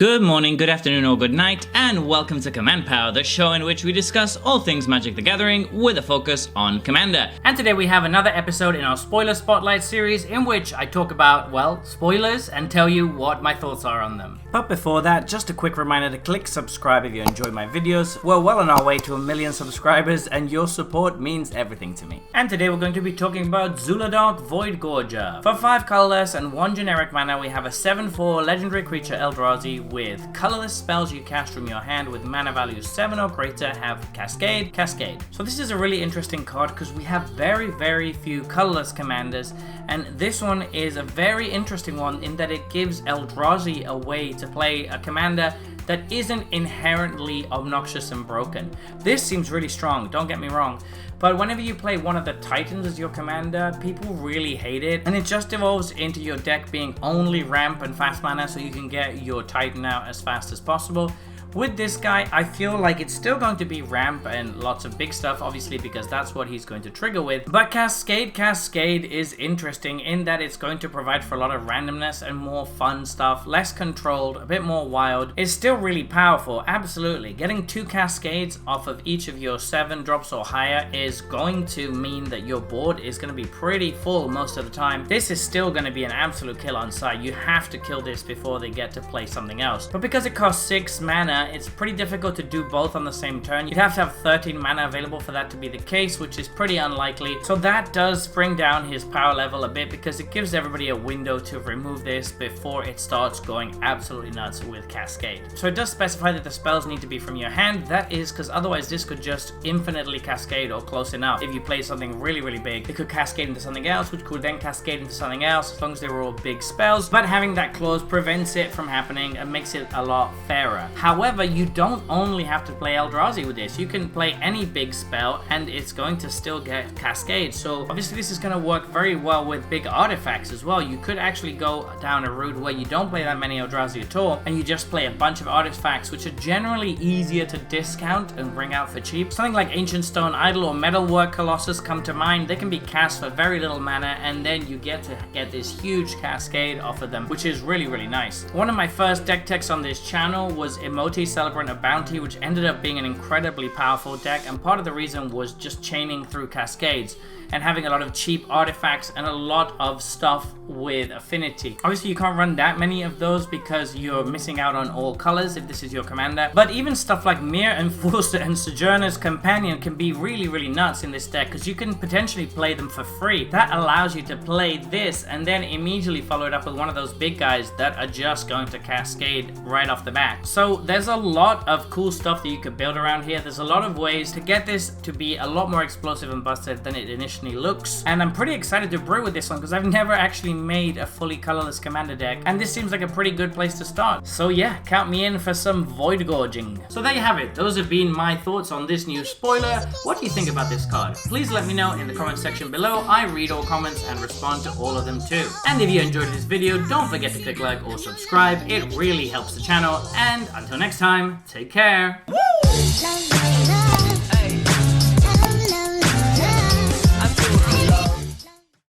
Good morning, good afternoon, or good night, and welcome to Command Power, the show in which we discuss all things Magic the Gathering with a focus on Commander. And today we have another episode in our Spoiler Spotlight series in which I talk about, well, spoilers and tell you what my thoughts are on them. But before that, just a quick reminder to click subscribe if you enjoy my videos. We're well on our way to 1 million subscribers and your support means everything to me. And today we're going to be talking about Zhulodok Void Gorger. For 5 colorless and 1 generic mana, we have a 7/4 legendary creature Eldrazi with colorless spells you cast from your hand with mana value 7 or greater have cascade. So this is a really interesting card because we have very few colorless commanders, and this one is a very interesting one in that it gives Eldrazi a way to play a commander that isn't inherently obnoxious and broken. This seems really strong, don't get me wrong, but whenever you play one of the Titans as your commander, people really hate it, and it just evolves into your deck being only ramp and fast mana so you can get your Titan out as fast as possible. With this guy, I feel like it's still going to be ramp and lots of big stuff, obviously, because that's what he's going to trigger with. But Cascade is interesting in that it's going to provide for a lot of randomness and more fun stuff, less controlled, a bit more wild. It's still really powerful, absolutely. Getting 2 Cascades off of each of your 7 drops or higher is going to mean that your board is going to be pretty full most of the time. This is still going to be an absolute kill on site. You have to kill this before they get to play something else. But because it costs 6 mana, it's pretty difficult to do both on the same turn. You'd have to have 13 mana available for that to be the case, which is pretty unlikely. So that does bring down his power level a bit because it gives everybody a window to remove this before it starts going absolutely nuts with Cascade. So it does specify that the spells need to be from your hand. That is because otherwise this could just infinitely cascade or close enough. If you play something really big, it could cascade into something else, which could then cascade into something else as long as they were all big spells. But having that clause prevents it from happening and makes it a lot fairer. However, you don't only have to play Eldrazi with this. You can play any big spell and it's going to still get Cascade. So obviously this is going to work very well with big artifacts as well. You could actually go down a route where you don't play that many Eldrazi at all and you just play a bunch of artifacts which are generally easier to discount and bring out for cheap. Something like Ancient Stone Idol or Metalwork Colossus come to mind. They can be cast for very little mana and then you get to get this huge Cascade off of them, which is really nice. One of my first deck techs on this channel was Emoti Celebrant of Bounty, which ended up being an incredibly powerful deck, and part of the reason was just chaining through Cascades and having a lot of cheap artifacts and a lot of stuff with affinity. Obviously you can't run that many of those because you're missing out on all colors if this is your commander, but even stuff like Mir Enforcer and Sojourner's Companion can be really nuts in this deck because you can potentially play them for free. That allows you to play this and then immediately follow it up with one of those big guys that are just going to cascade right off the bat. So there's a lot of cool stuff that you could build around here. There's a lot of ways to get this to be a lot more explosive and busted than it initially looks, and I'm pretty excited to brew with this one because I've never actually made a fully colorless commander deck, and this seems like a pretty good place to start. So yeah, count me in for some void gorging. So there you have it. Those have been my thoughts on this new spoiler. What do you think about this card? Please let me know in the comment section below. I read all comments and respond to all of them too. And if you enjoyed this video, don't forget to click like or subscribe. It really helps the channel, and until next time, take care. Woo!